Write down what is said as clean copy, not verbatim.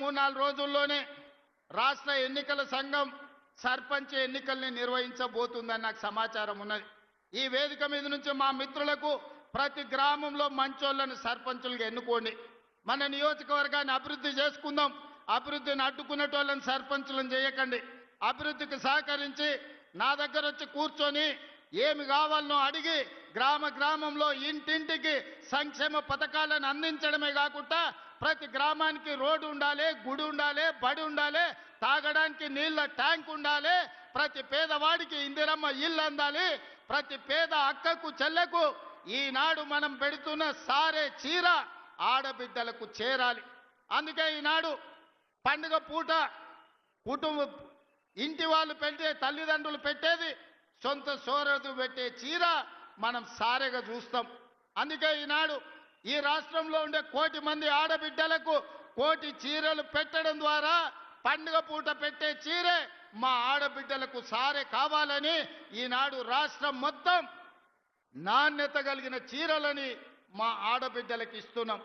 3-4 రోజుల్లోనే రాష్ట్ర ఎన్నికల సంఘం సర్పంచ్ ఎన్నికల్ని నిర్వహించబోతుందని నాకు సమాచారం ఉన్నది. ఈ వేదిక మీద నుంచి మా మిత్రులకు ప్రతి గ్రామంలో మంచోళ్ళను సర్పంచులుగా ఎన్నుకోండి. మన నియోజకవర్గాన్ని అభివృద్ధి చేసుకుందాం. అభివృద్ధిని అడ్డుకునేటోళ్ళని సర్పంచులను చేయకండి. అభివృద్ధికి సహకరించి నా దగ్గర వచ్చి కూర్చొని ఏమి కావాలనో అడిగి గ్రామంలో ఇంటింటికి సంక్షేమ పథకాలను అందించడమే కాకుండా ప్రతి గ్రామానికి రోడ్డు ఉండాలి, గుడి ఉండాలి, బడి ఉండాలి, తాగడానికి నీళ్ళ ట్యాంక్ ఉండాలి, ప్రతి పేదవాడికి ఇందిరమ్మ ఇల్లు అందాలి, ప్రతి పేద అక్కకు చెల్లెకు ఈనాడు మనం పెడుతున్న సారే చీర ఆడబిడ్డలకు చేరాలి. అందుకే ఈనాడు పండుగ పూట కుటుంబం ఇంటి వాళ్ళు పెట్టే తల్లిదండ్రులు పెట్టేది సొంత సోదరుడు పెట్టే చీర మనం సారెగా చూస్తాం. అందుకే ఈనాడు ఈ రాష్ట్రంలో ఉండే 1 కోటి మంది ఆడబిడ్డలకు 1 కోటి చీరలు పెట్టడం ద్వారా పండుగ పూట పెట్టే చీరే మా ఆడబిడ్డలకు సారే కావాలని ఈనాడు రాష్ట్రం మొత్తం నాణ్యత కలిగిన చీరలని మా ఆడబిడ్డలకు ఇస్తున్నాం.